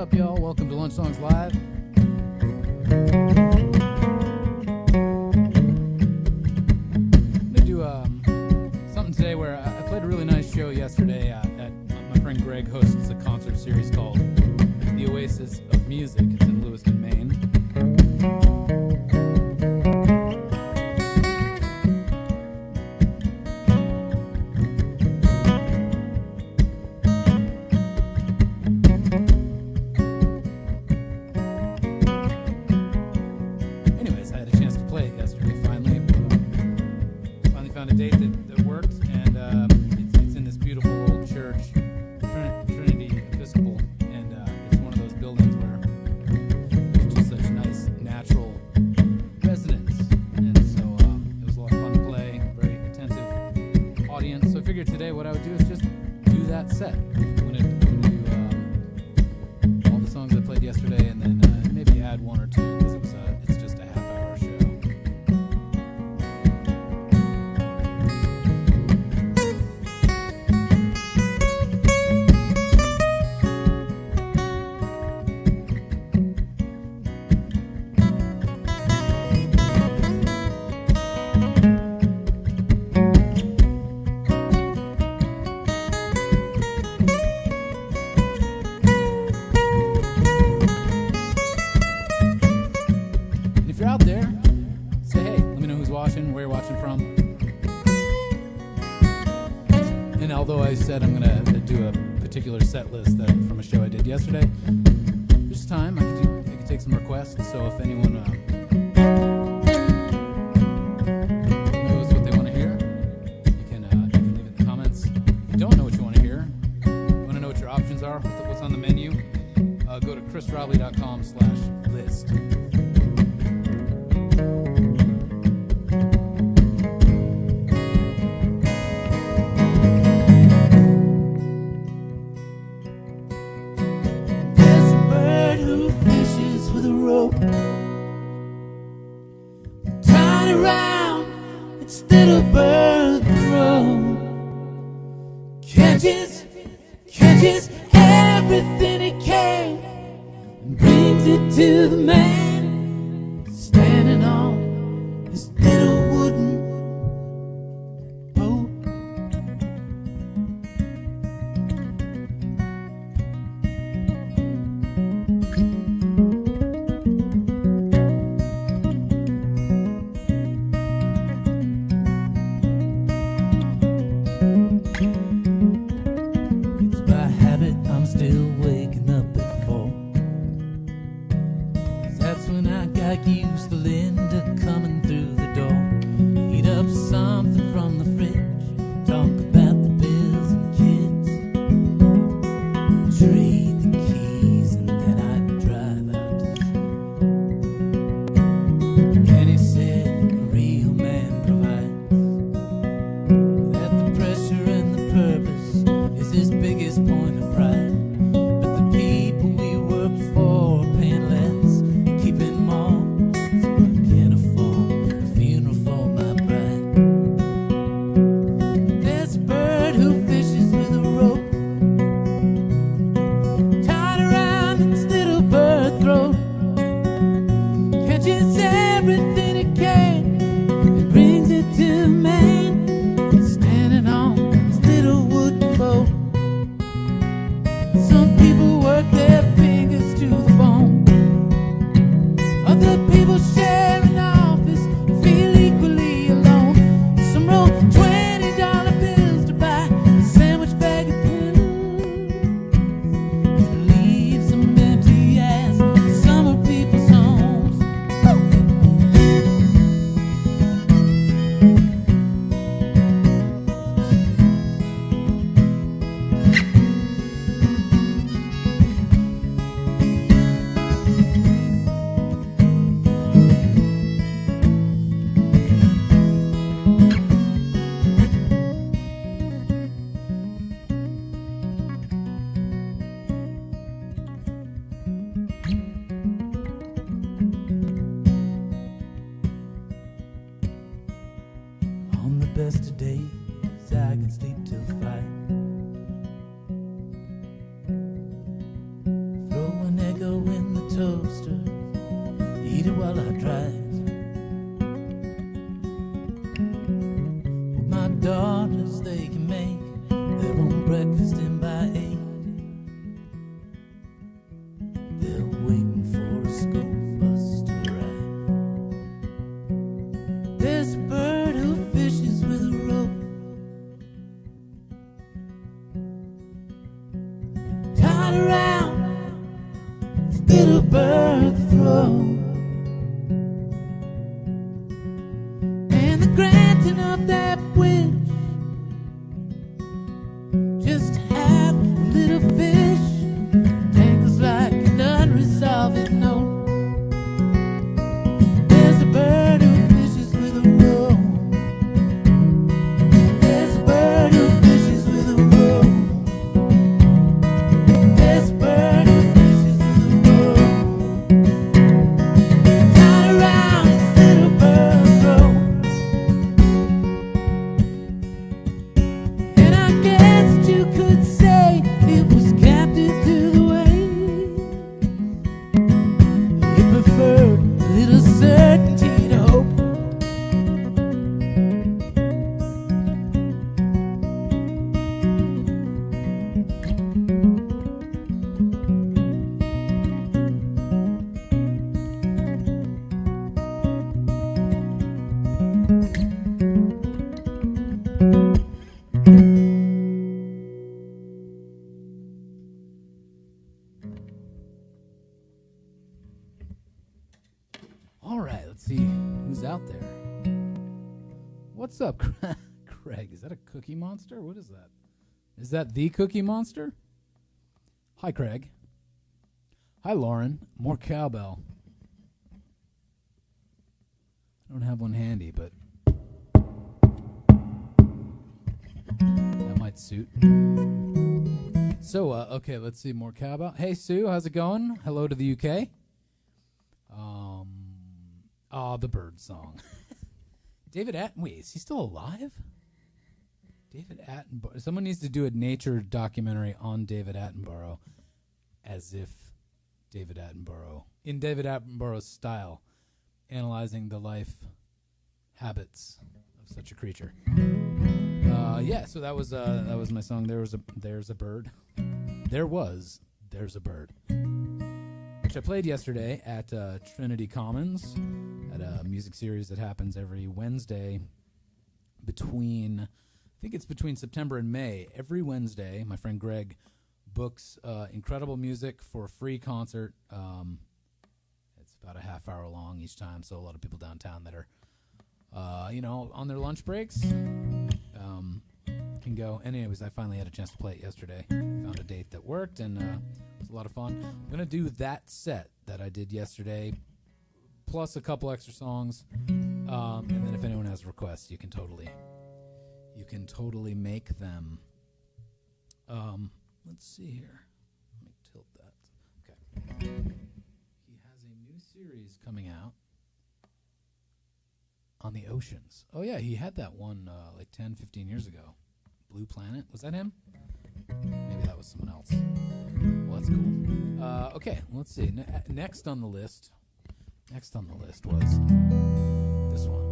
up, y'all? Welcome to Lunch Songs Live. I'm gonna do something today where I played a really nice show yesterday. My friend Greg hosts a concert series called The Oasis of Music. It's in Lewiston, Maine. I'm going to do a particular set list from a show I did yesterday. This time I can take some requests, so if anyone knows what they want to hear, you can leave it in the comments. If you don't know what you want to hear, you want to know what your options are, what's on the menu, go to chrisrobley.com/list. Catches everything it can and brings it to the man standing on his little wooden boat. eat it while I drive. With my daughters, they can make their own breakfast in by 8. They're waiting for a school bus to ride. There's a bird who fishes with a rope, tied around his little bird throat. And the granting of that wish, just to have a little fish, tangles like an unresolved note. There's a bird who fishes with a rope. There's a bird who fishes with a rope. There's a bird who fishes with a rope, tied around his little bird throat. And I guess you could say it was captive to the waves. It preferred a little certainty to hope. All right, let's see who's out there. What's up, Craig? Is that a Cookie Monster? What is that? Is that the Cookie Monster? Hi, Craig. Hi, Lauren. More cowbell. I don't have one handy, but that might suit. So, okay, let's see more cowbell. Hey, Sue, how's it going? Hello to the UK. The bird song. David wait, is he still alive? David Attenborough. Someone needs to do a nature documentary on David Attenborough as if David Attenborough, in David Attenborough's style, analyzing the life habits of such a creature. So that was my song. There's a bird. There's a bird. Which I played yesterday at Trinity Commons at a music series that happens every Wednesday between September and May. Every Wednesday, my friend Greg books incredible music for a free concert. It's about a half hour long each time, so a lot of people downtown that are, on their lunch breaks can go. Anyways, I finally had a chance to play it yesterday. Found a date that worked, and it was a lot of fun. I'm going to do that set that I did yesterday, plus a couple extra songs. And then if anyone has requests, you can totally make them. Let's see here. Let me tilt that. Okay. He has a new series coming out on the oceans. Oh, yeah, he had that one like 10, 15 years ago. Blue Planet. Was that him? Maybe that was someone else. Well, that's cool. Okay, let's see. Next on the list was this one.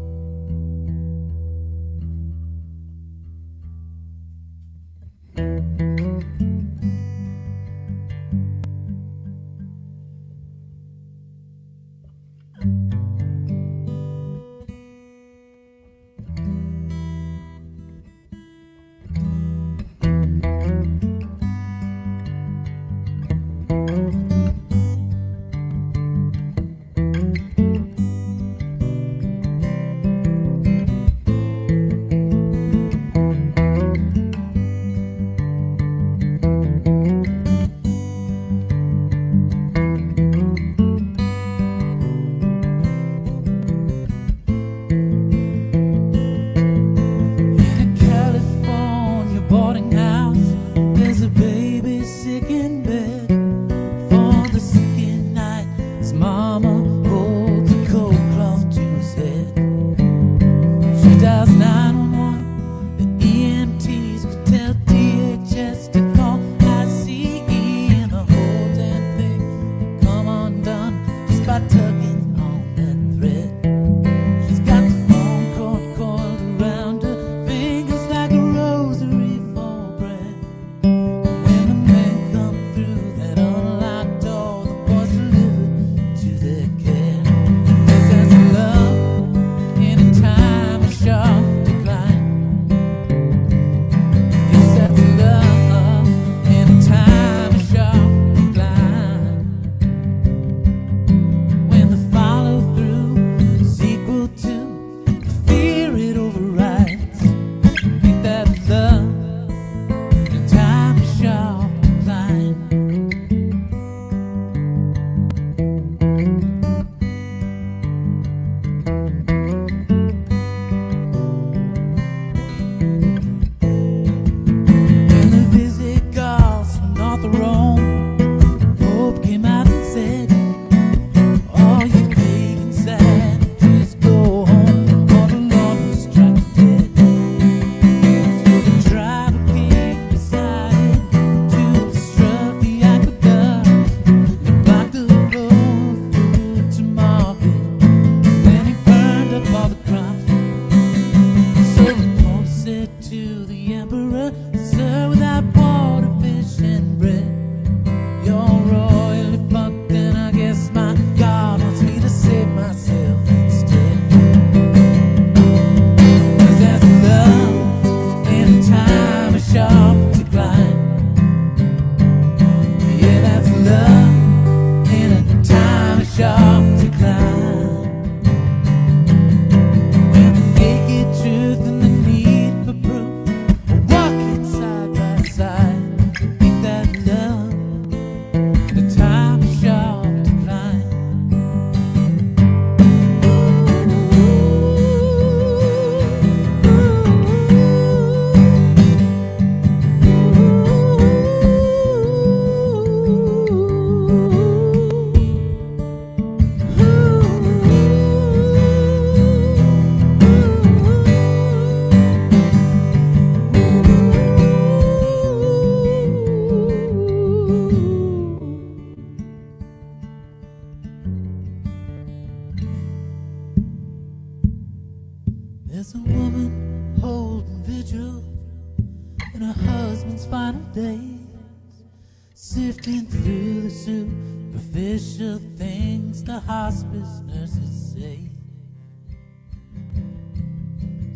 sifting through the superficial things the hospice nurses say.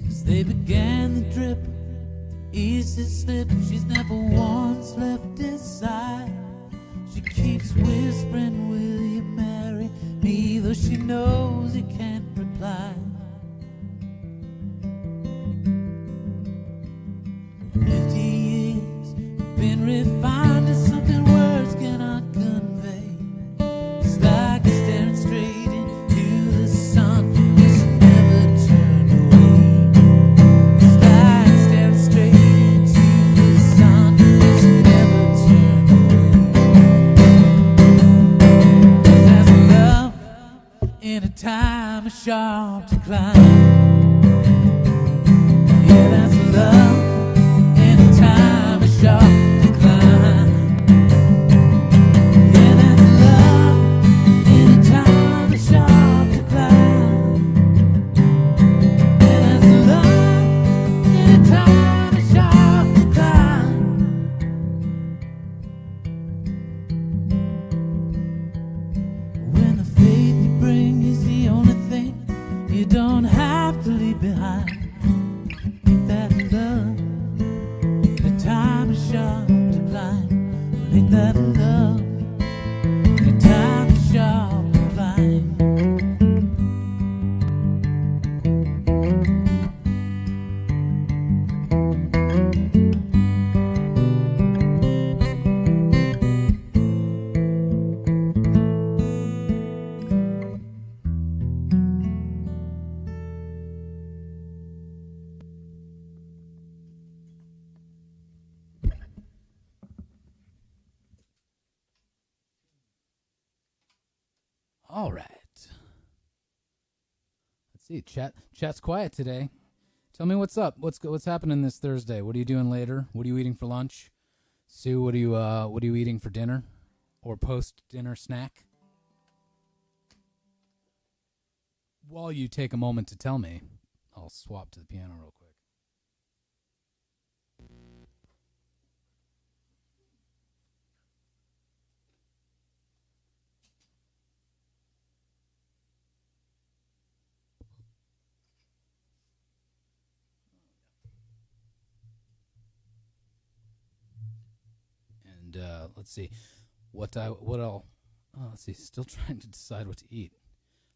Since they began the drip, easy slip, she's never once left his side. She keeps whispering, will you marry me, though she knows he can't reply. 50 years been refined to something words cannot convey. It's like staring straight into the sun, she never turned away. It's like staring straight into the sun, she never turned away. There's love in a time of sharp decline. Yeah, that's love in a time of sharp decline. Yeah, that's love in a time of sharp decline. Yeah, that's love in a time of sharp decline. When the faith you bring is the only thing you don't have to leave behind. Ain't that love in a time of sharp decline? Ain't that love in a time of sharp decline? All right. Let's see. Chat's quiet today. Tell me what's up. What's happening this Thursday? What are you doing later? What are you eating for lunch? Sue, what are you eating for dinner or post dinner snack? While you take a moment to tell me, I'll swap to the piano real quick. And let's see, let's see, still trying to decide what to eat.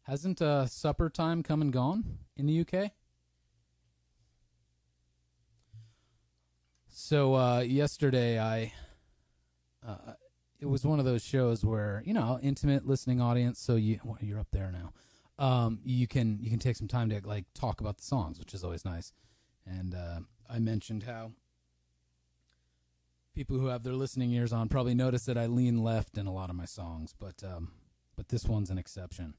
Hasn't supper time come and gone in the UK? So yesterday it was one of those shows where, intimate listening audience, so you're up there now. You can take some time to like talk about the songs, which is always nice. And I mentioned how people who have their listening ears on probably notice that I lean left in a lot of my songs, but this one's an exception.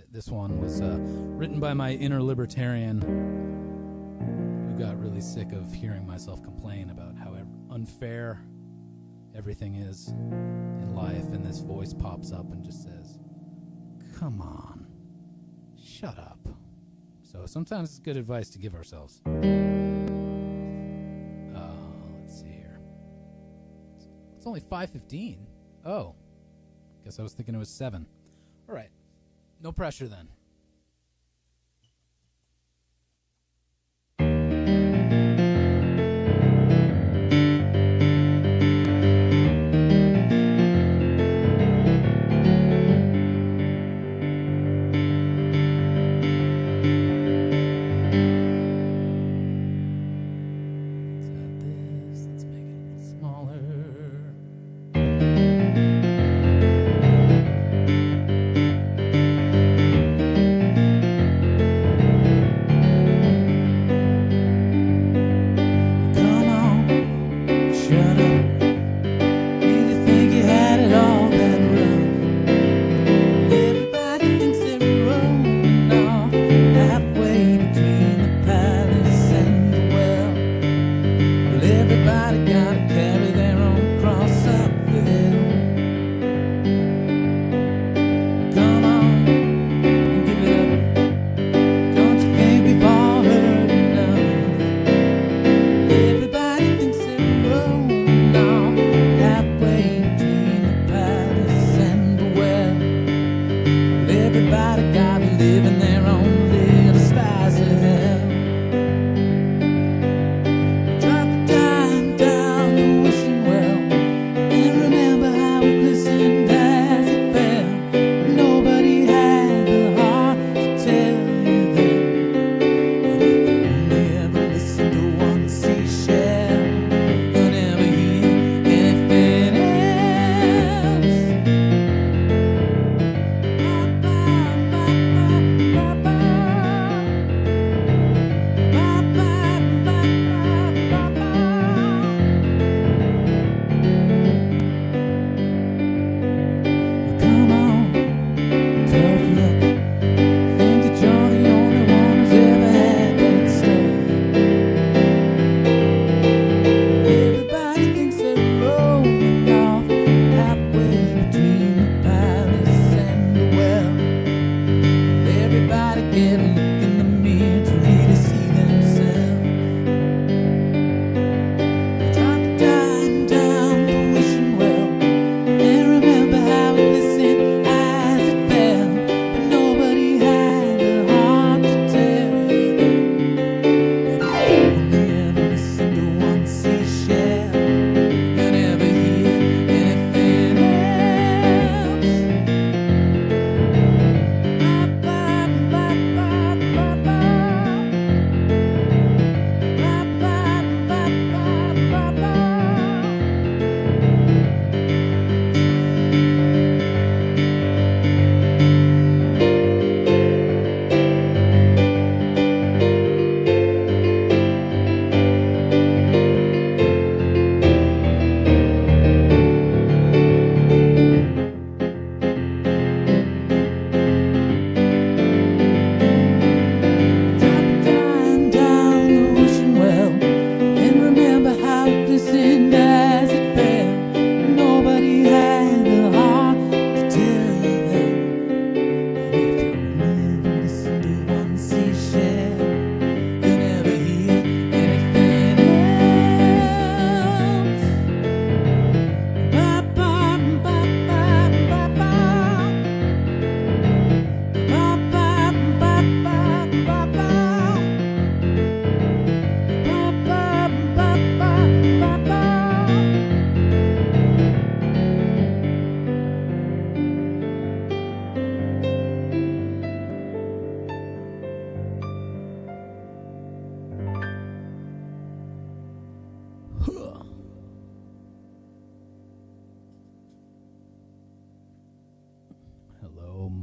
This one was written by my inner libertarian who got really sick of hearing myself complain about how unfair everything is in life, and this voice pops up and just says, "Come on, shut up." So sometimes it's good advice to give ourselves. Let's see here. It's only 5:15. Oh, guess I was thinking it was 7. All right. No pressure then. Let's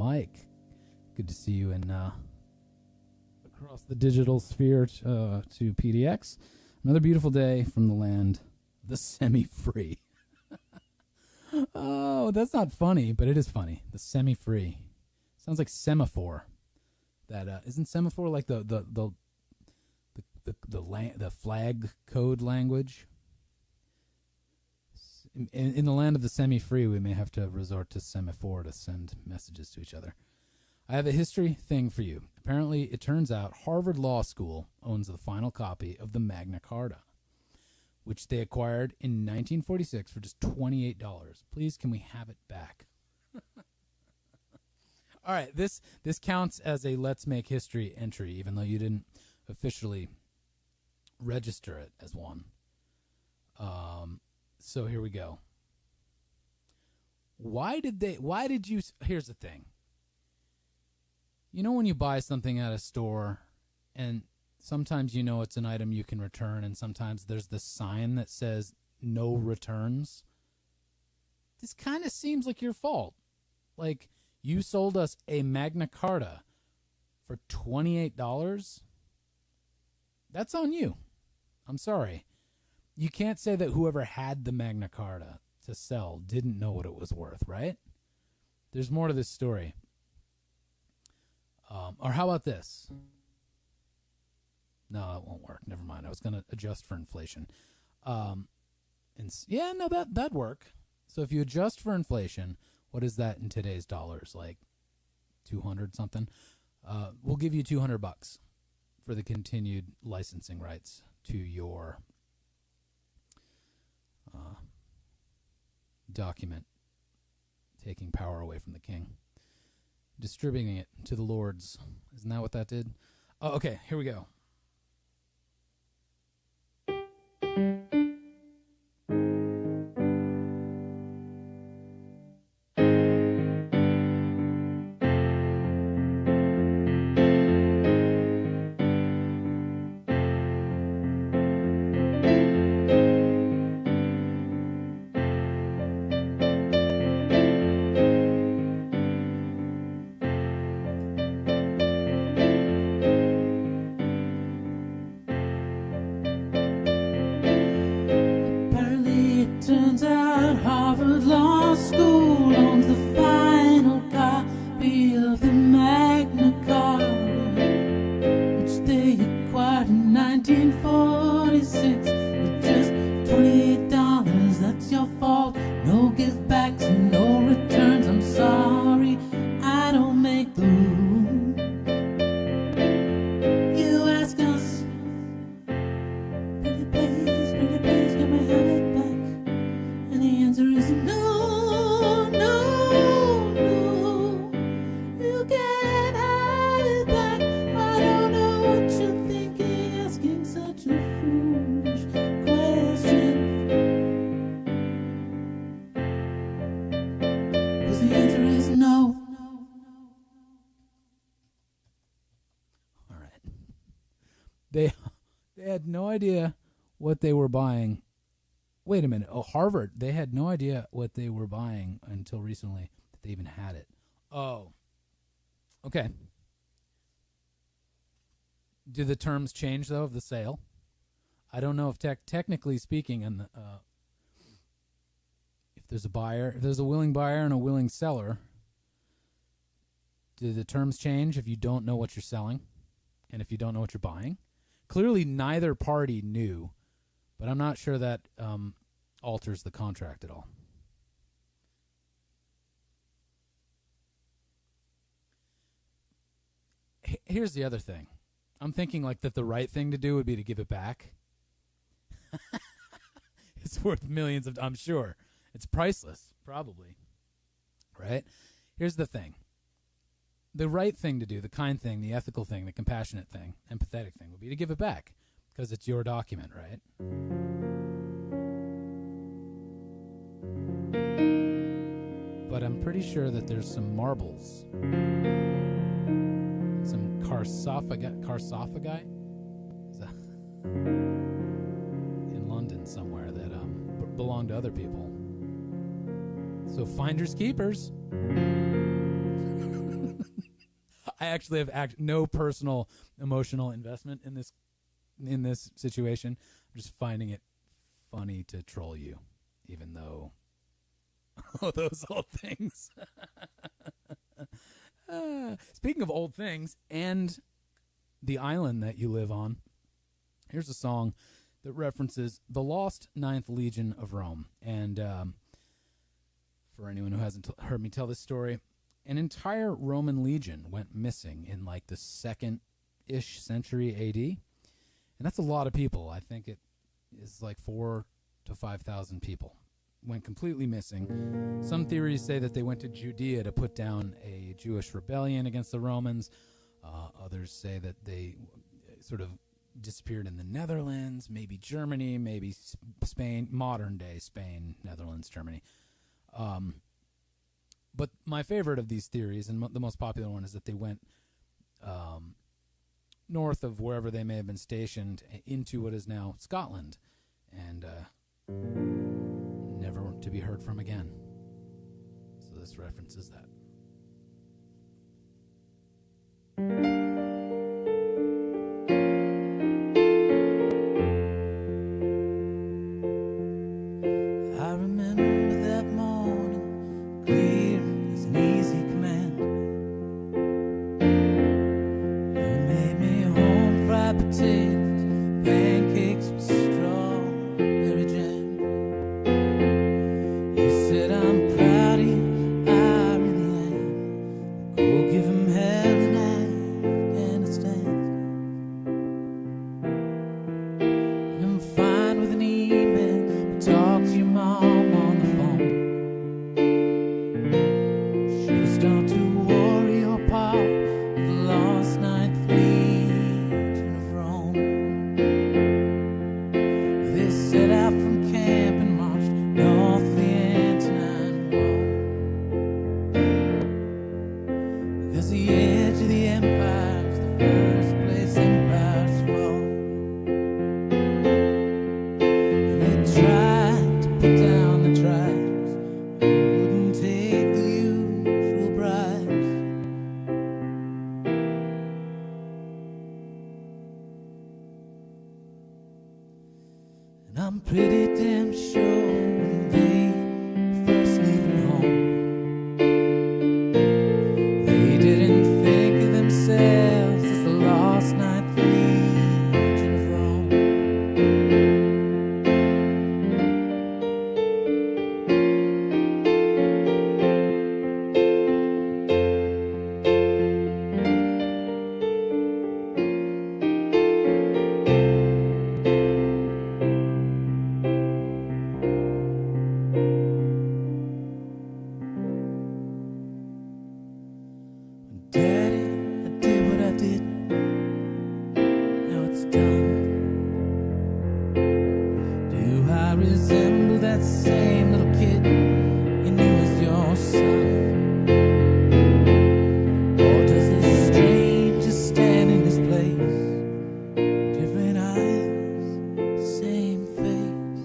Mike. Good to see you in across the digital sphere to PDX. Another beautiful day from the land, the semi-free. Oh, that's not funny, but it is funny. The semi-free sounds like semaphore. That isn't semaphore like the flag code language. In the land of the semi-free, we may have to resort to semaphore to send messages to each other. I have a history thing for you. Apparently, it turns out Harvard Law School owns the final copy of the Magna Carta, which they acquired in 1946 for just $28. Please, can we have it back? All right, this counts as a Let's Make History entry, even though you didn't officially register it as one. So here we go. Here's the thing. You know when you buy something at a store, and sometimes you know it's an item you can return, and sometimes there's this sign that says no returns? This kind of seems like your fault. Like, you sold us a Magna Carta for $28? That's on you. I'm sorry. You can't say that whoever had the Magna Carta to sell didn't know what it was worth, right? There's more to this story. Or how about this? No, it won't work. Never mind. I was going to adjust for inflation. That'd work. So if you adjust for inflation, what is that in today's dollars? Like 200 something? We'll give you $200 for the continued licensing rights to your document taking power away from the king, distributing it to the lords. Isn't that what that did? Oh, okay, here we go. Turns out Harvard Law School owns the final copy of the Magna Carta, which they acquired in 1946 with just $28. That's your fault. No give backs and no returns. I'm sorry, I don't make the rules. You ask us, pretty please, can we have it back? And the answer is no, no, no. You can't have it back. I don't know what you're thinking, asking such a foolish question. 'Cause the answer is no. All right. They had no idea what they were buying. Wait a minute. Oh, Harvard. They had no idea what they were buying until recently that they even had it. Oh. Okay. Do the terms change, though, of the sale? I don't know if technically speaking, and if there's a willing buyer and a willing seller, do the terms change if you don't know what you're selling and if you don't know what you're buying? Clearly, neither party knew, but I'm not sure that alters the contract at all. Here's the other thing. I'm thinking like that the right thing to do would be to give it back. It's worth millions of, I'm sure. It's priceless, probably. Right? Here's the thing. The right thing to do, the kind thing, the ethical thing, the compassionate thing, empathetic thing would be to give it back because it's your document, right? But I'm pretty sure that there's some marbles, some sarcophagi in London somewhere that belong to other people. So finders keepers. I actually have no personal emotional investment in this situation. I'm just finding it funny to troll you, even though those old things. Speaking of old things and the island that you live on, here's a song that references the lost Ninth Legion of Rome. And for anyone who hasn't heard me tell this story, an entire Roman legion went missing in like the 2nd-ish century AD. And that's a lot of people. I think it is like 4,000 to 5,000 people went completely missing. Some theories say that they went to Judea to put down a Jewish rebellion against the Romans. Others say that they sort of disappeared in the Netherlands, maybe Germany, maybe Spain, modern day Spain, Netherlands, Germany. But my favorite of these theories, and the most popular one, is that they went north of wherever they may have been stationed into what is now Scotland, and never to be heard from again. So this references that. I remember that morning, clear as an easy command. You made me home fried potatoes, pancakes with strawberry jam. You said, I'm proud of you, I really am. Go give him hell in Afghanistan. And I'm fine with an email, but talk to your mom on the phone. Should start to worry your part of the lost Ninth Legion of Rome. They set out from camp and marched north of the Antonine Wall. Because the edge of the empire was the first place empires fall. And they tried to put down the tribes who wouldn't take the usual bribes. And I'm pretty damn sure when they were first leaving home, they didn't think of themselves as the lost Ninth Legion of Rome. Daddy, I did what I did. Now it's done. Do I resemble that same little kid you knew as your son? Or does a stranger stand in his place? Different eyes, same face.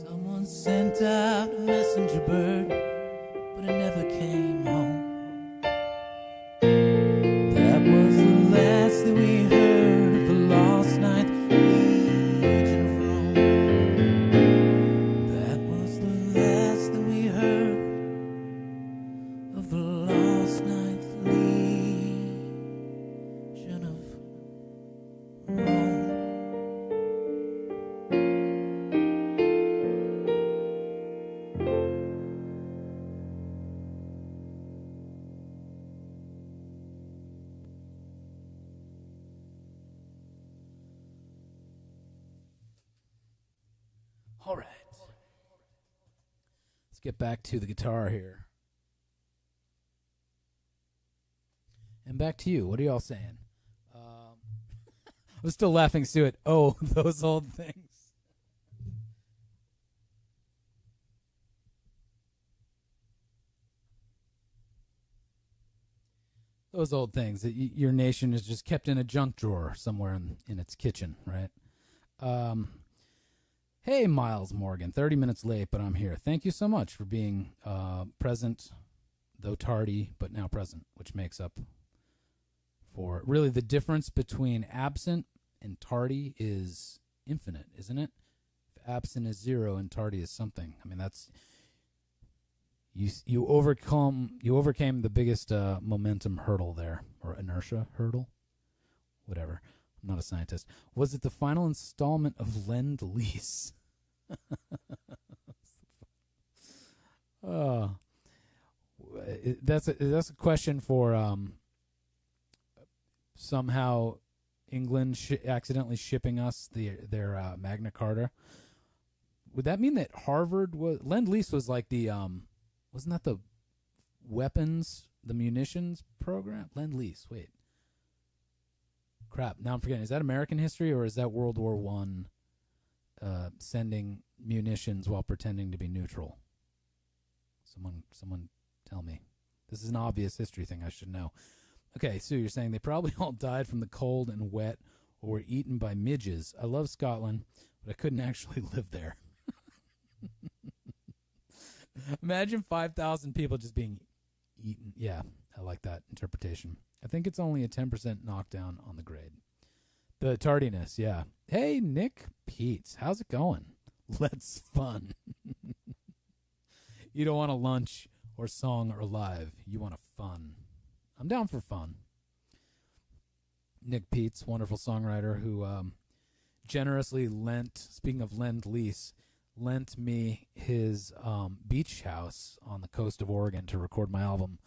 Someone sent out a messenger bird, but it never came home. That was the last that we heard of the lost Ninth Legion of Rome. That was the last that we heard of the lost Ninth Legion of Rome. All right. Let's get back to the guitar here. And back to you. What are y'all saying? I was still laughing, Stuart. Oh, those old things. Those old things that your nation is just kept in a junk drawer somewhere in its kitchen, right? Hey, Miles Morgan, 30 minutes late, but I'm here. Thank you so much for being present though tardy, but now present, which makes up for really the difference between absent and tardy is infinite, isn't it? If absent is 0 and tardy is something. I mean, that's you overcame the biggest momentum hurdle there, or inertia hurdle, whatever. I'm not a scientist. Was it the final installment of Lend-Lease? That's a question for somehow England accidentally shipping us their Magna Carta. Would that mean that Harvard was Lend-Lease was like the wasn't that the weapons, the munitions program? Lend-Lease. Wait. Crap. Now I'm forgetting. Is that American history or is that World War I sending munitions while pretending to be neutral? Someone tell me. This is an obvious history thing I should know. Okay, Sue, you're saying they probably all died from the cold and wet or were eaten by midges. I love Scotland, but I couldn't actually live there. Imagine 5,000 people just being eaten. Yeah, I like that interpretation. I think it's only a 10% knockdown on the grade. The tardiness, yeah. Hey, Nick Peets, how's it going? Let's fun. You don't want a lunch or song or live. You want a fun. I'm down for fun. Nick Peets, wonderful songwriter who generously lent, speaking of Lend-Lease, lent me his beach house on the coast of Oregon to record my album,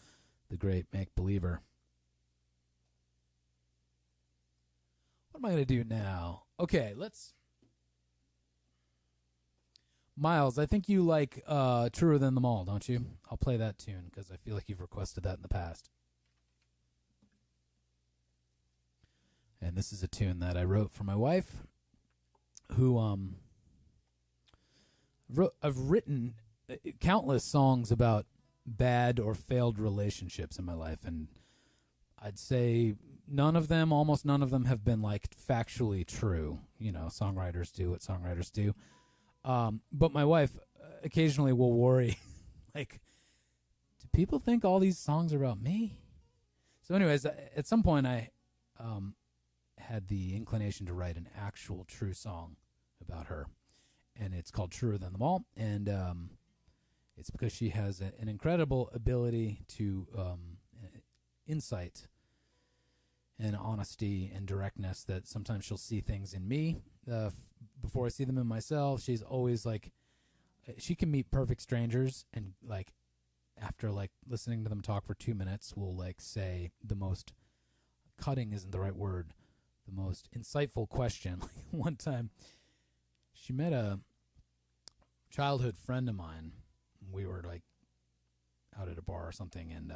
The Great Make Believer. What am I going to do now? Okay, Miles, I think you like Truer Than Them All, don't you? I'll play that tune because I feel like you've requested that in the past. And this is a tune that I wrote for my wife, who I've written countless songs about bad or failed relationships in my life, and I'd say almost none of them have been like factually true. You know, songwriters do what songwriters do. But my wife occasionally will worry, like, do people think all these songs are about me? So anyways, at some point I had the inclination to write an actual true song about her, and it's called Truer Than Them All, and it's because she has an incredible ability to insight and honesty and directness that sometimes she'll see things in me before I see them in myself. She's always like, she can meet perfect strangers and like after like listening to them talk for 2 minutes will like say the most cutting isn't the right word, the most insightful question. Like one time she met a childhood friend of mine. We were like out at a bar or something, and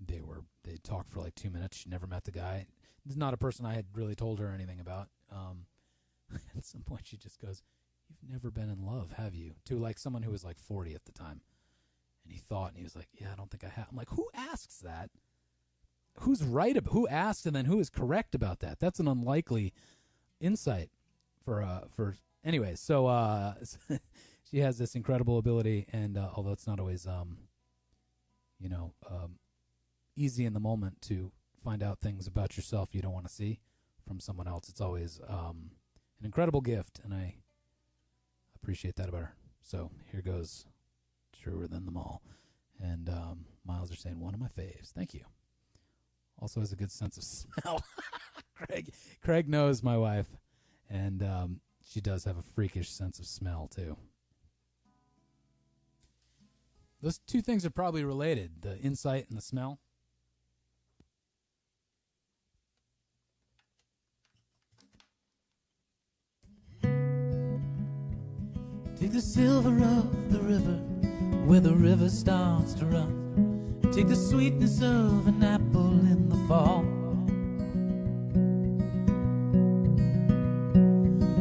they talked for like 2 minutes. She never met the guy. This is not a person I had really told her anything about. At some point she just goes, "You've never been in love, have you?" To like someone who was like 40 at the time. And he thought, and he was like, "Yeah, I don't think I have." I'm like, who asks that? Who's right about who asked and then who is correct about that? That's an unlikely insight for anyways. So she has this incredible ability, and although it's not always easy in the moment to find out things about yourself you don't want to see from someone else, it's always an incredible gift, and I appreciate that about her. So here goes Truer Than Them All. And Miles are saying, one of my faves. Thank you. Also has a good sense of smell. Craig knows my wife, and she does have a freakish sense of smell, too. Those two things are probably related, the insight and the smell. Take the silver of the river where the river starts to run. Take the sweetness of an apple in the fall.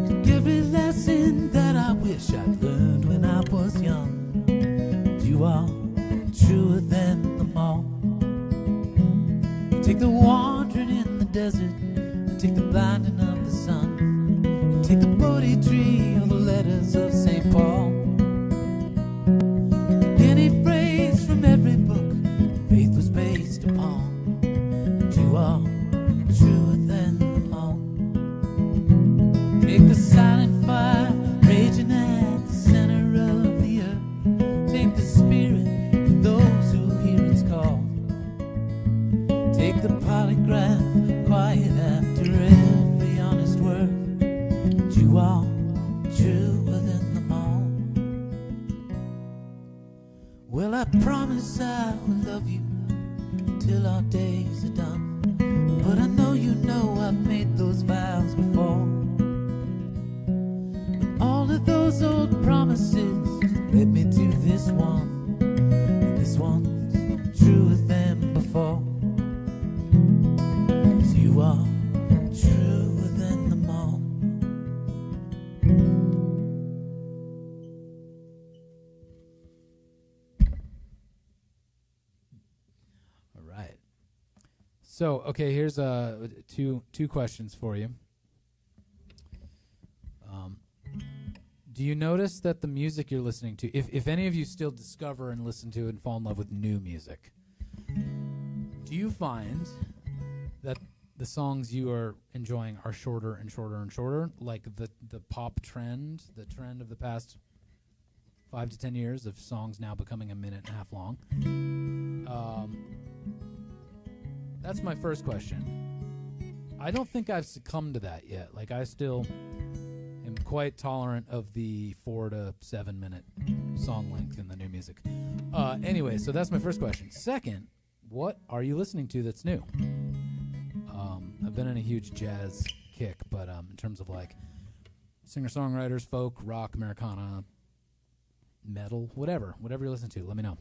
Take every lesson that I wish I'd learned when I was young. You are truer than them all. Take the wandering in the desert, and take the blinding of the sun, and take the poetry of the letters of St. Paul. Take any phrase from every promise I will love you till our days are done. But I know you know I've made those vows before. But all of those old promises led me to this one, and this one's truer than before. 'Cause you are truer than them all. All right. So, okay, here's two questions for you. Do you notice that the music you're listening to, if any of you still discover and listen to and fall in love with new music, do you find that the songs you are enjoying are shorter and shorter and shorter, like the pop trend, the trend of the past 5 to 10 years of songs now becoming a minute and a half long? That's my first question. I don't think I've succumbed to that yet. Like, I still am quite tolerant of the 4 to 7 minute song length in the new music. Anyway, so that's my first question. Second, what are you listening to that's new? I've been in a huge jazz kick, but in terms of like singer-songwriters, folk, rock, Americana, metal, whatever you listen to, let me know.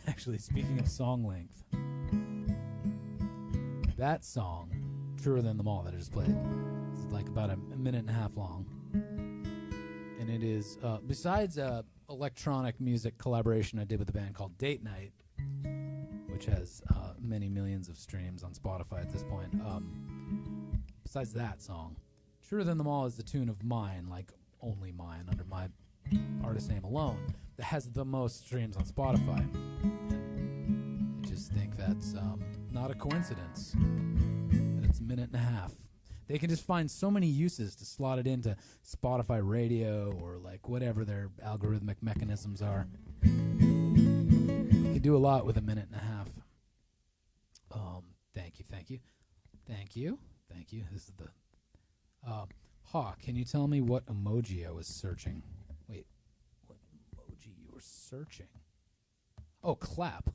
Actually, speaking of song length, that song, Truer Than Them All, that I just played, is like about a minute and a half long. And it is, besides electronic music collaboration I did with a band called Date Night, which has many millions of streams on Spotify at this point, besides that song, Truer Than Them All is the tune of mine, like only mine, under my artist name alone, that has the most streams on Spotify. I just think that's not a coincidence that it's a minute and a half. They can just find so many uses to slot it into Spotify radio or like whatever their algorithmic mechanisms are. You can do a lot with a minute and a half. Thank you. This is the Hawk, can you tell me what emoji I was searching? Wait, what emoji you were searching? Oh, clap.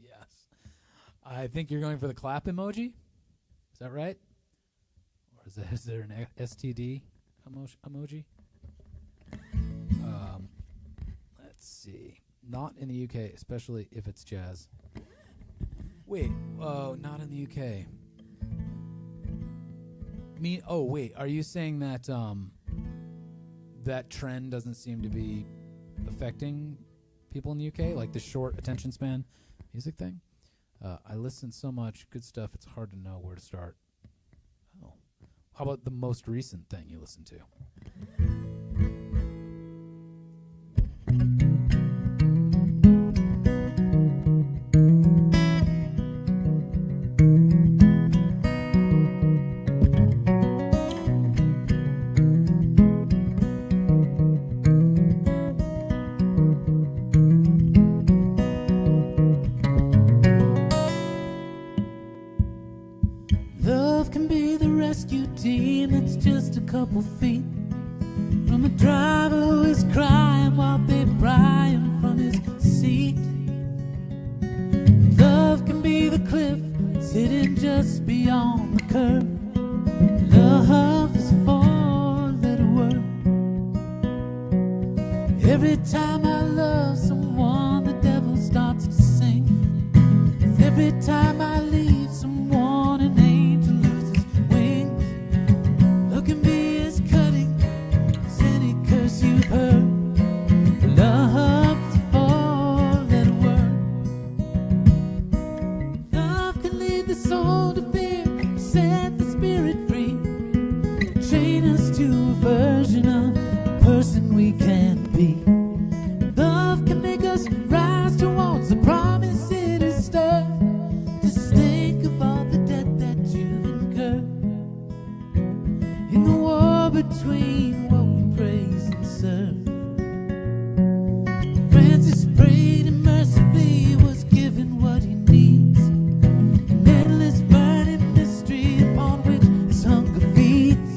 Yes. I think you're going for the clap emoji? Is that right? Or is there an STD emoji? Let's see. Not in the UK, especially if it's jazz. Wait, not in the UK. Wait, are you saying that that trend doesn't seem to be affecting people in the UK, like the short attention span music thing? I listen so much good stuff, it's hard to know where to start. Oh, how about the most recent thing you listened to? Couple feet from a driver who is crying while they pry him from his seat. Love can be the cliff sitting just beyond the curve. Love is a four-letter word. Every time I love someone, the devil starts to sing. Every time I leave someone, an angel loses wings. Look at me. You've heard love's a four-letter word. Love can lead the soul to fear, set the spirit free, train us to a version of the person we can be. Love can make us rise towards the promise it is stirred. Just think of all the debt that you've incurred in the war between what we praise and serve. Francis prayed and mercifully was given what he needs. An endless burning mystery upon which his hunger feeds.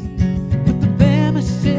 But the bear must share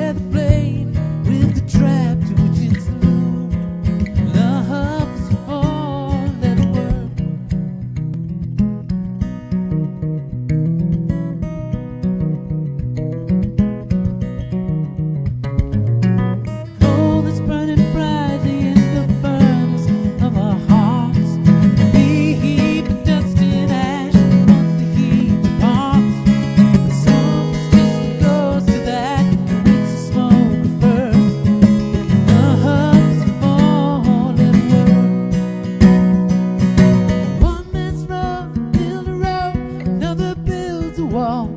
wall.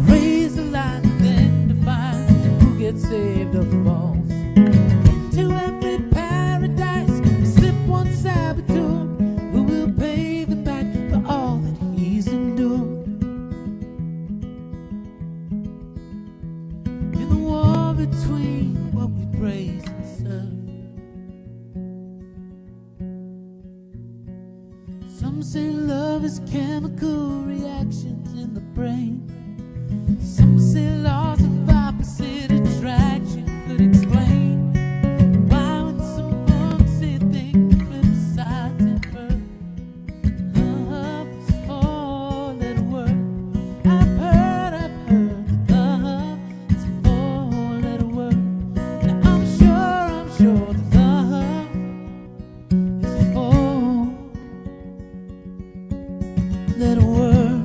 Raise the line and then define who gets saved or falls. Into every paradise, slip one saboteur who will pay the back for all that he's endured. In the war between what we praise and serve. Some say love is chemical reactions in the brain. Some say laws of opposite attraction could explain why when some folks say things flip sides and birth. Love is a four-letter word. I've heard that love is a four-letter word. Now I'm sure that love is a four-letter word.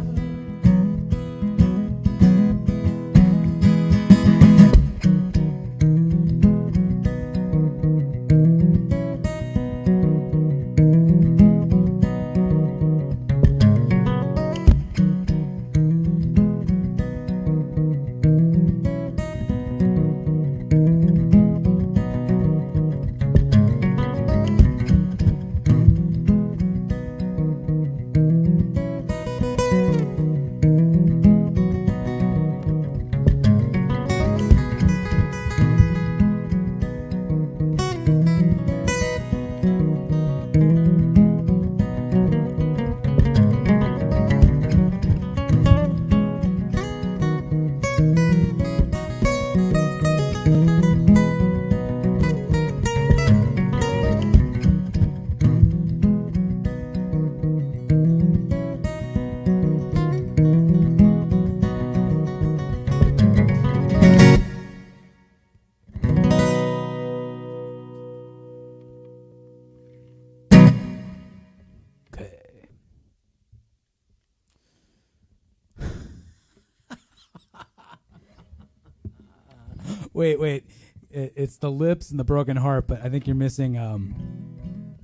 Wait. It's the lips and the broken heart, but I think you're missing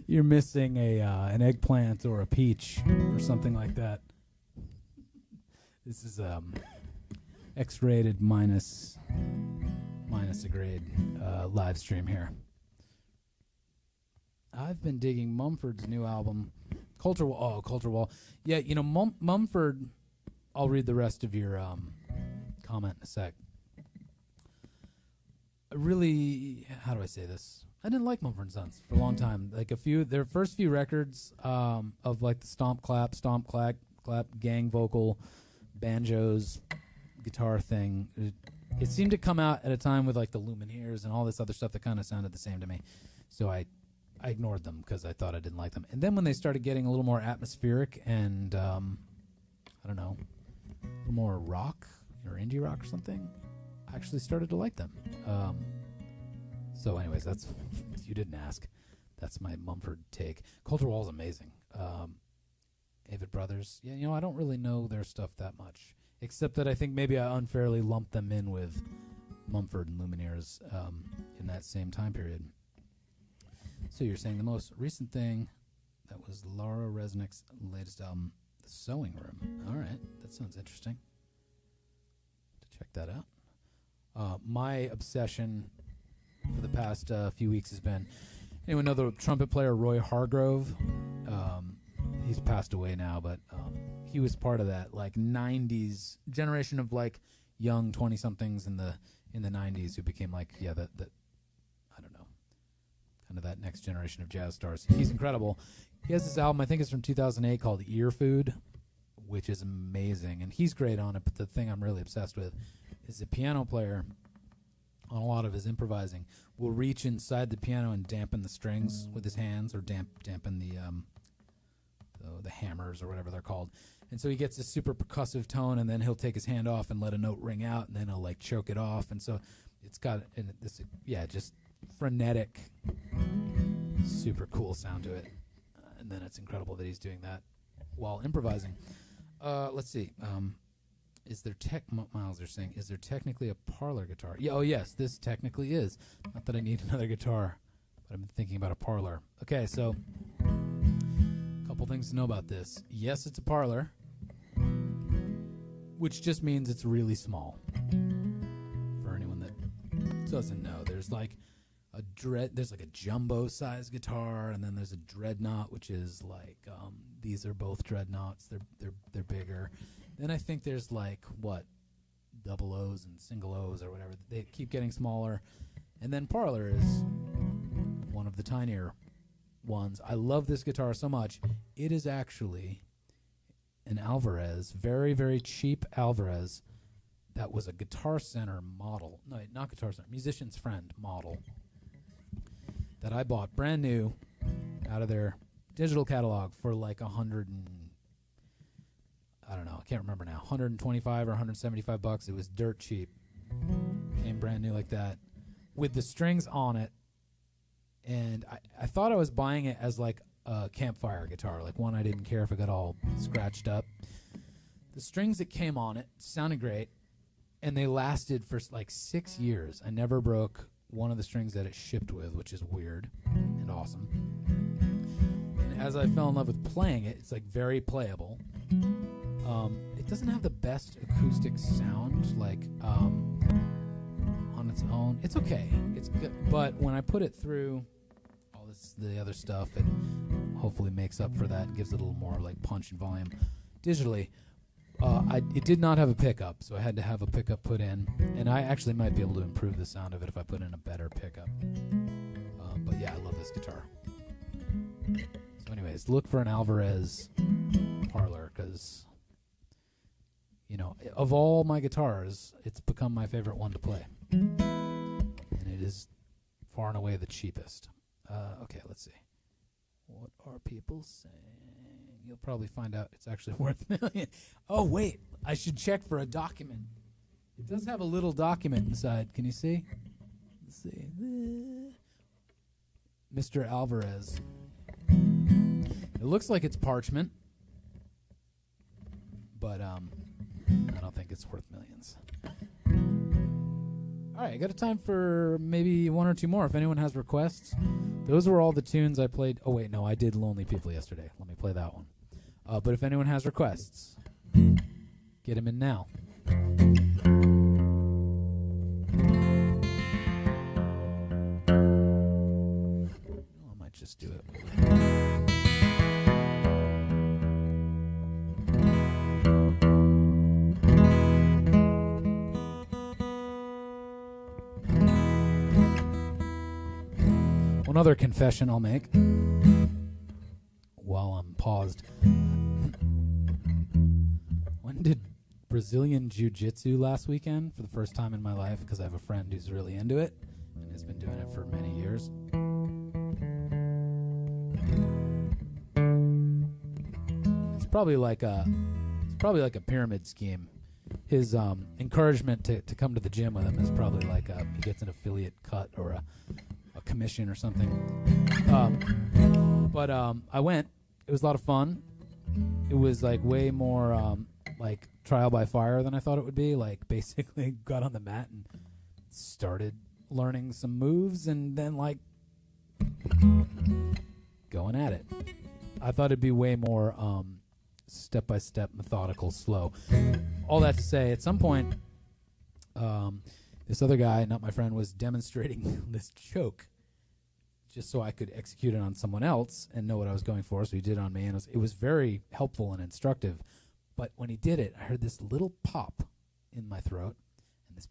you're missing an eggplant or a peach or something like that. This is X-rated minus a grade live stream here. I've been digging Mumford's new album, Culture Wall. Oh, Culture Wall. Yeah, you know, Mumford, I'll read the rest of your comment in a sec. Really, how do I say this? I didn't like Mumford & Sons for a long time. Like their first few records of like the stomp clap, gang vocal, banjos, guitar thing. It seemed to come out at a time with like the Lumineers and all this other stuff that kind of sounded the same to me. So I ignored them because I thought I didn't like them. And then when they started getting a little more atmospheric and I don't know, a little more rock or indie rock or something, I actually started to like them. So anyways, that's, you didn't ask. That's my Mumford take. Culture Wall is amazing. Avid Brothers, yeah, you know, I don't really know their stuff that much, except that I think maybe I unfairly lumped them in with Mumford and Lumineers in that same time period. So you're saying the most recent thing, that was Laura Resnick's latest album, The Sewing Room. All right, that sounds interesting. To check that out. My obsession for the past few weeks has been, anyone know the trumpet player Roy Hargrove? He's passed away now, but he was part of that like 90s generation of like young 20-somethings in the 90s who became like, yeah, that I don't know, kind of that next generation of jazz stars. He's incredible. He has this album, I think it's from 2008, called Earfood, which is amazing, and he's great on it. But the thing I'm really obsessed with is the piano player on a lot of his improvising will reach inside the piano and dampen the strings with his hands, or dampen the hammers or whatever they're called. And so he gets this super percussive tone, and then he'll take his hand off and let a note ring out, and then he'll like choke it off. And so it's got this, yeah, just frenetic, super cool sound to it. And then it's incredible that he's doing that while improvising. Let's see. Is there Miles are saying, is there technically a parlor guitar? Yeah, oh yes, this technically is. Not that I need another guitar, but I'm thinking about a parlor. Okay, so a couple things to know about this. Yes, it's a parlor. which just means it's really small. For anyone that doesn't know, there's like a jumbo size guitar, and then there's a dreadnought, which is like these are both dreadnoughts. They're bigger. Then I think there's like double O's and single O's or whatever. They keep getting smaller, and then Parlor is one of the tinier ones. I love this guitar so much. It is actually an Alvarez, very, very cheap Alvarez. That was a Guitar Center model. No, not Guitar Center, Musician's Friend model that I bought brand new out of their digital catalog for like I can't remember now, 125 or 175 bucks. It was dirt cheap. Came brand new like that with the strings on it. And I thought I was buying it as like a campfire guitar, like one I didn't care if it got all scratched up. The strings that came on it sounded great, and they lasted for like 6 years. I never broke one of the strings that it shipped with, which is weird and awesome. And as I fell in love with playing it, it's like very playable. It doesn't have the best acoustic sound, like on its own. It's okay. It's good, but when I put it through all the other stuff, it hopefully makes up for that and gives it a little more like punch and volume digitally. It did not have a pickup, so I had to have a pickup put in, and I actually might be able to improve the sound of it if I put in a better pickup. But yeah, I love this guitar. So anyways, look for an Alvarez Parlor, because of all my guitars, it's become my favorite one to play, and it is far and away the cheapest. Okay, let's see. What are people saying? You'll probably find out it's actually worth $1 million. Oh, wait. I should check for a document. It does have a little document inside. Can you see? Let's see. Mr. Alvarez. It looks like it's parchment, but I don't think it's worth millions. All right, I got a time for maybe one or two more if anyone has requests. Those were all the tunes I played. Oh, wait, no, I did Lonely People yesterday. Let me play that one. But if anyone has requests, get them in now. I might just do it. One other confession I'll make while I'm paused. When did Brazilian Jiu-Jitsu last weekend for the first time in my life, because I have a friend who's really into it and has been doing it for many years. It's probably like a pyramid scheme. His encouragement to come to the gym with him is probably like he gets an affiliate cut or a commission or something. But I went. It was a lot of fun. It was like way more like trial by fire than I thought it would be. Like basically got on the mat and started learning some moves and then like going at it. I thought it'd be way more step-by-step, methodical, slow. All that to say, at some point, this other guy, not my friend, was demonstrating this choke just so I could execute it on someone else and know what I was going for. So he did it on me, and it was very helpful and instructive. But when he did it, I heard this little pop in my throat and this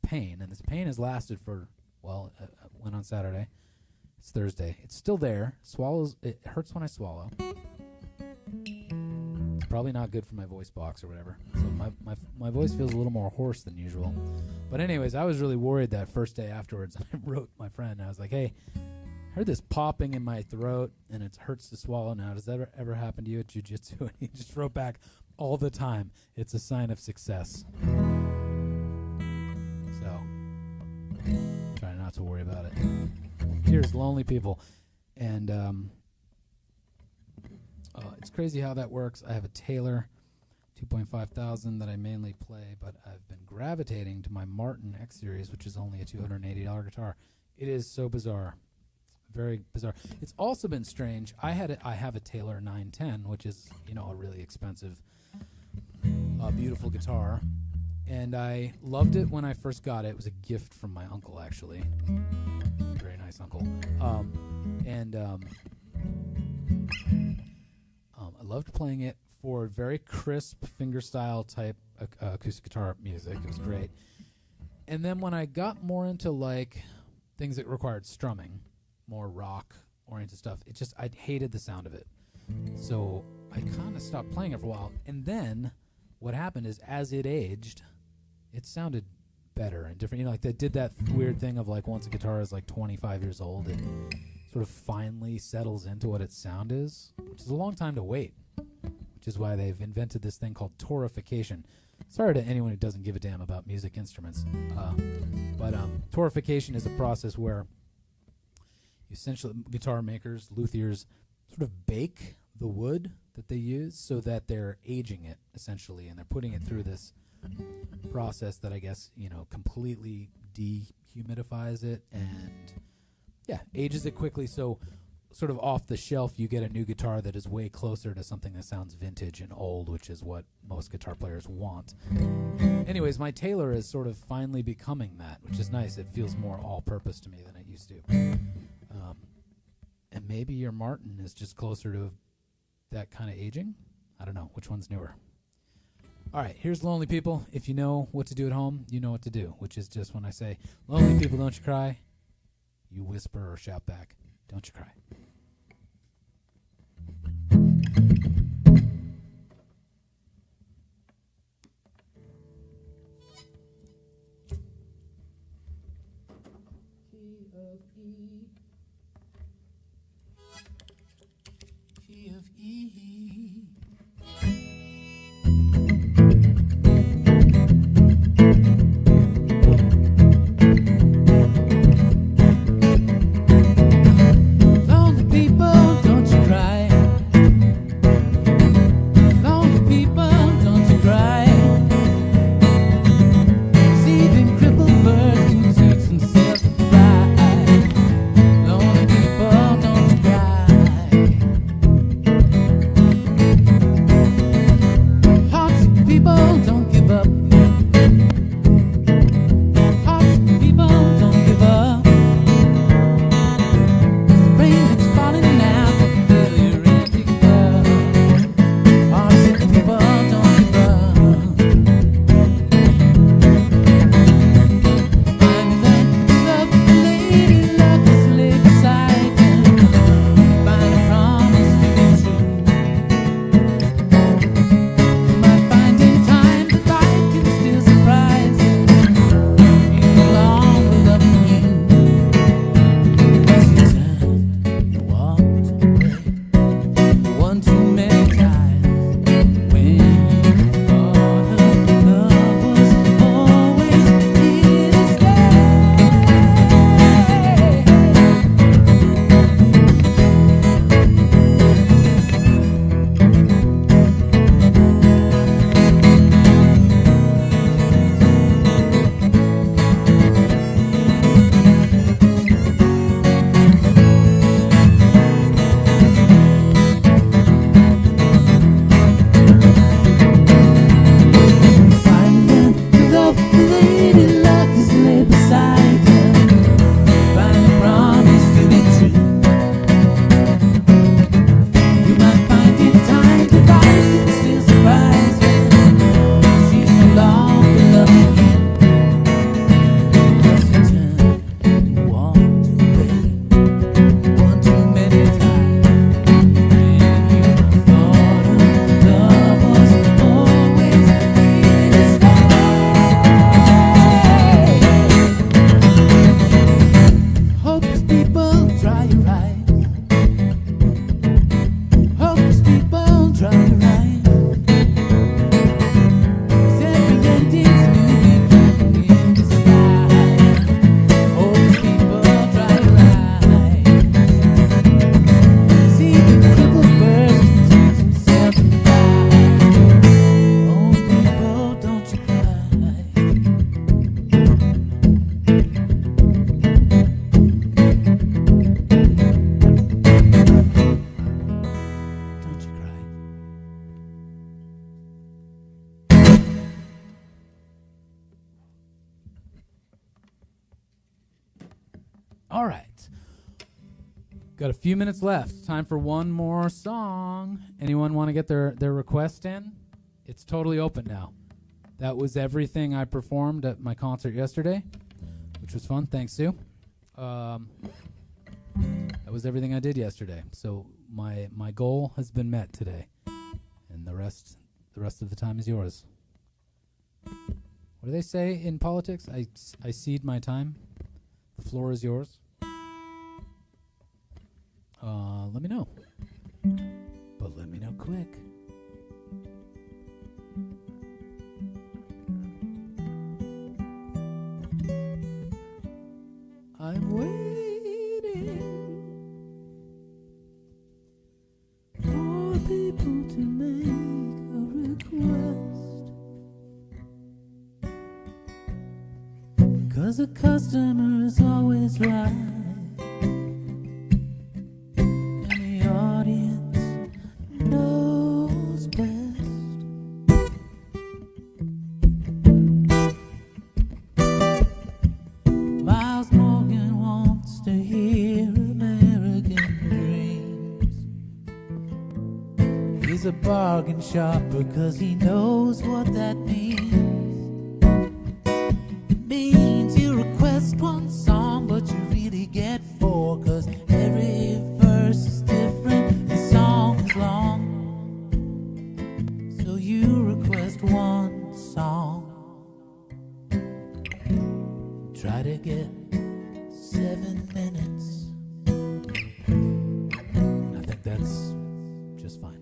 pain has lasted for, it went on Saturday. It's Thursday. It's still there. It hurts when I swallow. It's probably not good for my voice box or whatever. So my voice feels a little more hoarse than usual. But anyways, I was really worried that first day afterwards. I wrote my friend. I was like, hey, I heard this popping in my throat, and it hurts to swallow now. Does that ever happen to you at jiu-jitsu? And he just wrote back, all the time. It's a sign of success. So, try not to worry about it. Here's Lonely People. And it's crazy how that works. I have a Taylor 2.5 thousand that I mainly play, but I've been gravitating to my Martin X Series, which is only a $280 guitar. It is so bizarre. Very bizarre. It's also been strange. I have a Taylor 910, which is, a really expensive, beautiful guitar. And I loved it when I first got it. It was a gift from my uncle, actually. Very nice uncle. I loved playing it for very crisp fingerstyle type acoustic guitar music. It was great. And then when I got more into like things that required strumming, more rock oriented stuff, I hated the sound of it. So I kind of stopped playing it for a while. And then what happened is, as it aged, it sounded better and different. You know, like they did that weird thing of like once a guitar is like 25 years old, it sort of finally settles into what its sound is, which is a long time to wait, which is why they've invented this thing called torification. Sorry to anyone who doesn't give a damn about music instruments. But torification is a process where essentially guitar makers, luthiers, sort of bake the wood that they use so that they're aging it, essentially, and they're putting it through this process that I guess, completely dehumidifies it and, ages it quickly. So sort of off the shelf, you get a new guitar that is way closer to something that sounds vintage and old, which is what most guitar players want. Anyways, my Taylor is sort of finally becoming that, which is nice. It feels more all-purpose to me than it used to. And maybe your Martin is just closer to that kind of aging. I don't know. Which one's newer? All right, here's Lonely People. If you know what to do at home, you know what to do, which is just when I say, lonely people, don't you cry, you whisper or shout back, don't you cry. Key of E. Lonely people, don't you cry. Lonely people, don't you cry. See them crippled birds can teach themselves to fly. Lonely people, don't you cry. Hearts of people, don't give up. Hearts of people, don't give up. Rain that's falling now can fill your empty cup. Hearts of people, don't give up. Find that lovely lady, luck is lay beside you. Find a promise to be true. You might find in time that life can still surprise All right. Got a few minutes left. Time for one more song. Anyone want to get their request in? It's totally open now. That was everything I performed at my concert yesterday, which was fun. Thanks, Sue. That was everything I did yesterday. So my goal has been met today, and the rest of the time is yours. What do they say in politics? I cede my time. The floor is yours. Let me know. But let me know quick. I'm waiting for people to make a request, 'cause the customer is always right. A bargain shopper, 'cause he knows what that means. It means you request one song, but you really get four, 'cause every verse is different, the song is long. So you request one song, try to get 7 minutes. I think that's just fine.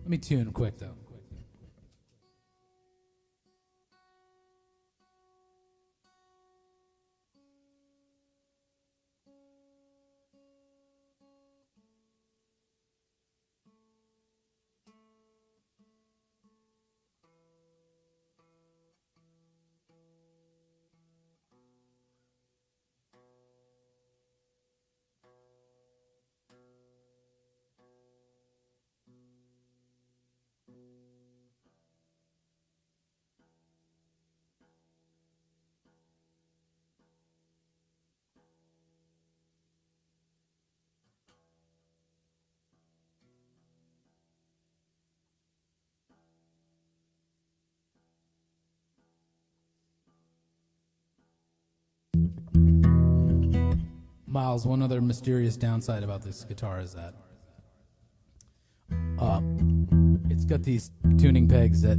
Let me tune quick, though. Miles, one other mysterious downside about this guitar is that it's got these tuning pegs that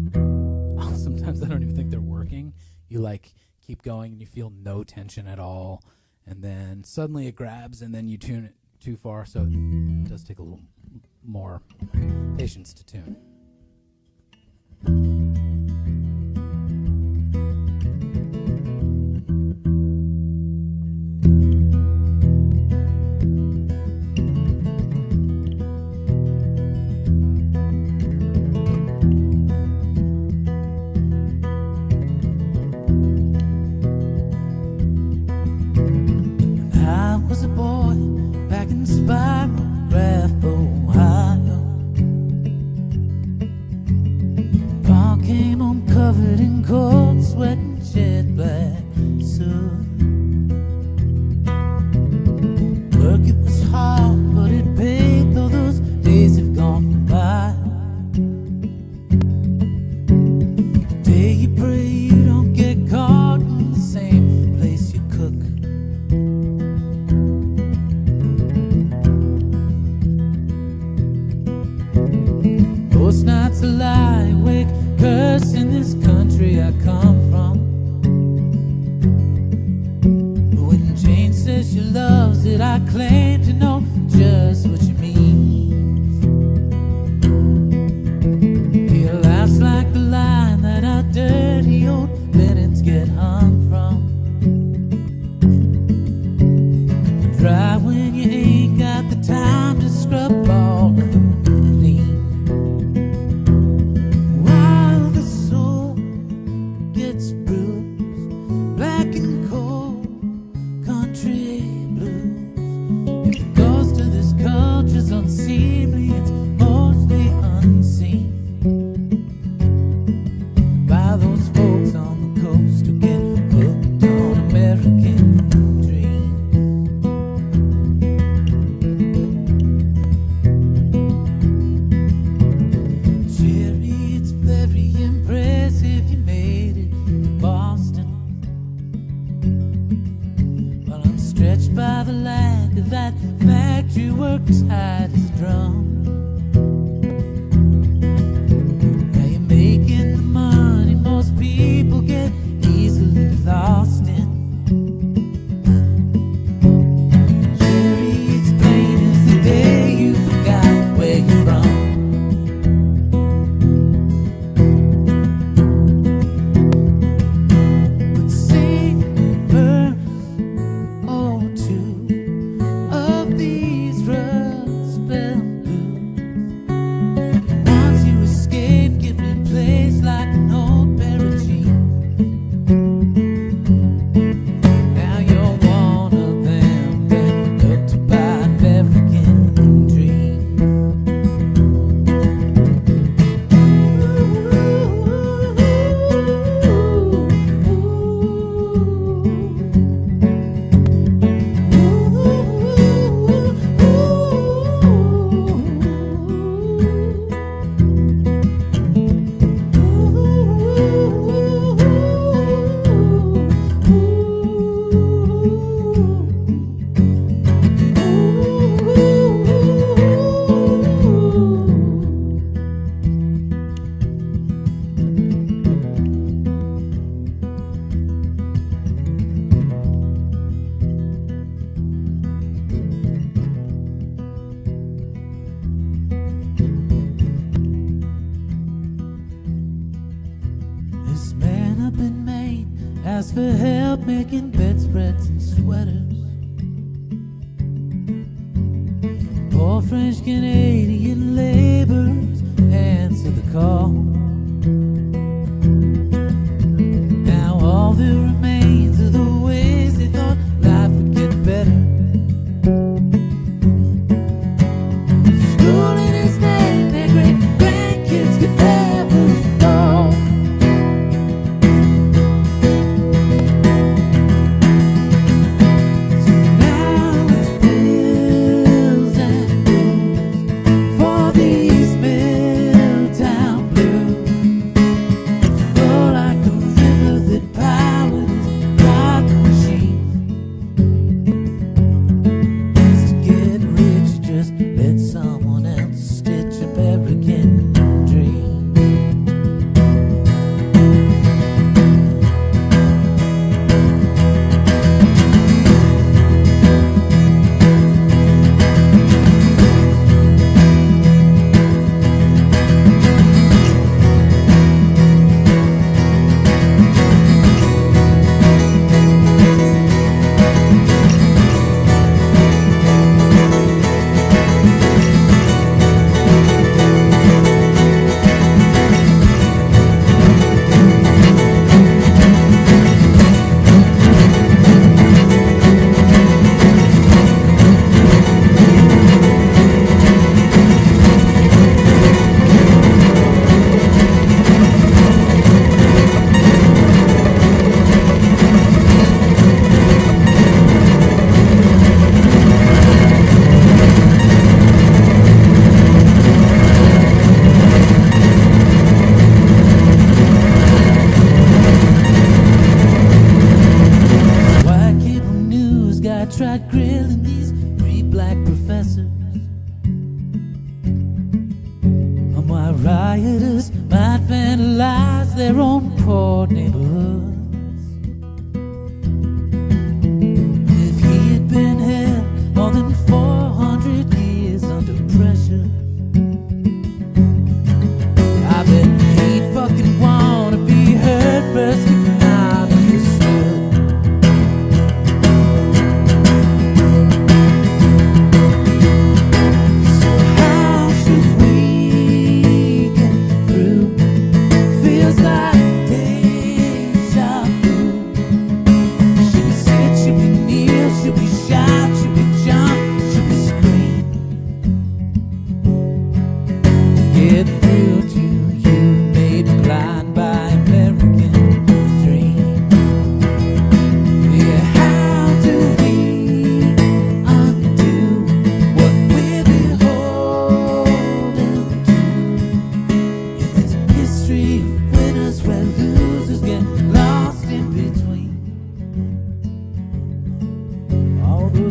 sometimes I don't even think they're working. You like keep going and you feel no tension at all, and then suddenly it grabs and then you tune it too far, so it does take a little more patience to tune. Cry when you ain't got the time to scrub all of the clean. Embarrassed by the lack of that factory work tight as a drum. Now you're making the money most people get easily lost in. Jerry explained is the day you forgot where you're from. But sing verse or two of these rust-bound blues. Once you escape, give me place like an old pair of jeans. Now you're one of them that look to buy American dreams. This man up in Maine asked for help making bedspreads and sweaters. Poor French Canadian laborers answered the call. Now all that remains are the ways they thought life would get better. School in his name, their great grandkids could never know. So now it's pills and booze for these Milltown blues. Flow like a river that powered his cotton machine. Used to get rich, just let someone else stitch American dreams. White cable news guy tried grilling these three black professors on why rioters might vandalize their own poor neighborhoods. If he had been held more than 400 years under pressure, I bet he'd fucking wanna be heard first if not understood. So how should we get through? Feels like days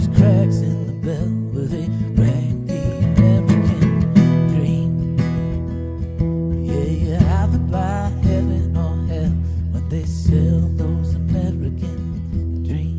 those cracks in the bell where they rang the American dream. Yeah, you either buy heaven or hell when they sell those American dreams.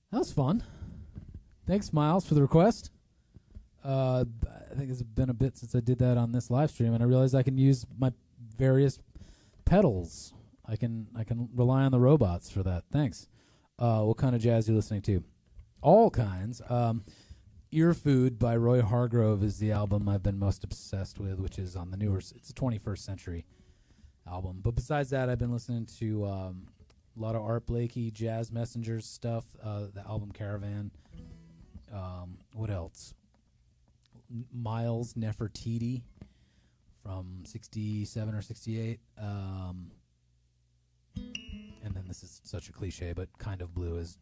That was fun. Thanks, Miles, for the request. I think it's been a bit since I did that on this live stream, and I realized I can use my various pedals. I can rely on the robots for that. Thanks. What kind of jazz are you listening to? All kinds. Earfood by Roy Hargrove is the album I've been most obsessed with, which is on the newer. It's a 21st century album. But besides that, I've been listening to a lot of Art Blakey, Jazz Messengers stuff, the album Caravan. What else? Miles Nefertiti from 67 or 68. And then this is such a cliche, but Kind of Blue is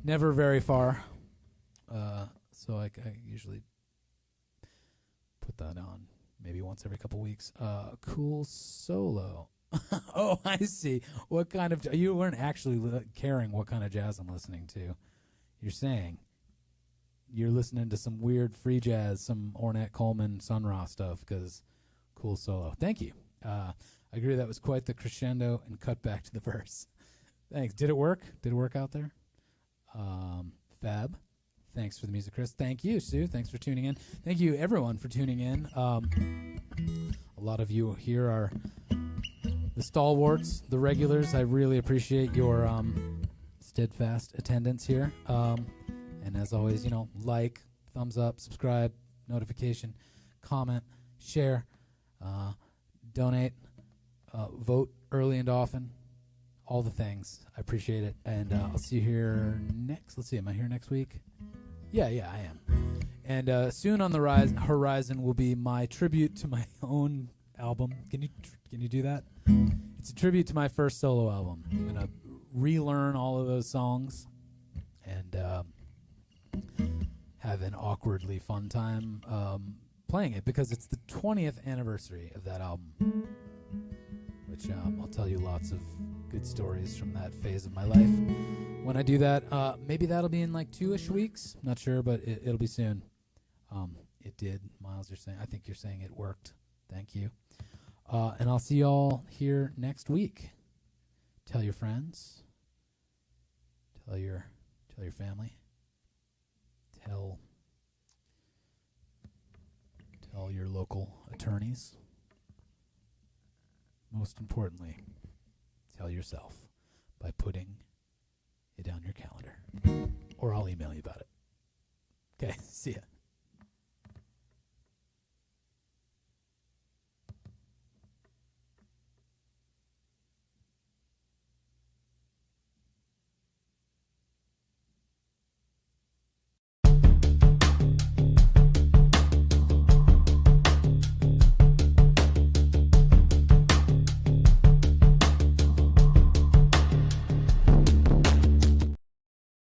never very far. So I usually put that on maybe once every couple weeks. Cool Solo. Oh, I see. What kind of... You weren't actually caring what kind of jazz I'm listening to. You're saying you're listening to some weird free jazz, some Ornette Coleman, Sun Ra stuff, because Cool Solo. Thank you. I agree that was quite the crescendo and cut back to the verse. Thanks. Did it work? Did it work out there? Fab. Thanks for the music, Chris. Thank you, Sue. Thanks for tuning in. Thank you, everyone, for tuning in. A lot of you here are the stalwarts, the regulars. I really appreciate your steadfast attendance here. And as always, like, thumbs up, subscribe, notification, comment, share, donate, vote early and often, all the things. I appreciate it. And I'll see you here next. Let's see, am I here next week? Yeah, I am. And soon on the horizon will be my tribute to my own album. Can you do that? It's a tribute to my first solo album. I'm going to relearn all of those songs and have an awkwardly fun time playing it because it's the 20th anniversary of that album, which I'll tell you lots of good stories from that phase of my life. When I do that, maybe that'll be in like 2-ish weeks. Not sure, but it'll be soon. It did. Miles, I think you're saying it worked. Thank you. And I'll see y'all here next week. Tell your friends. Tell your family. Tell your local attorneys. Most importantly, tell yourself by putting it on your calendar. Or I'll email you about it. Okay, see ya.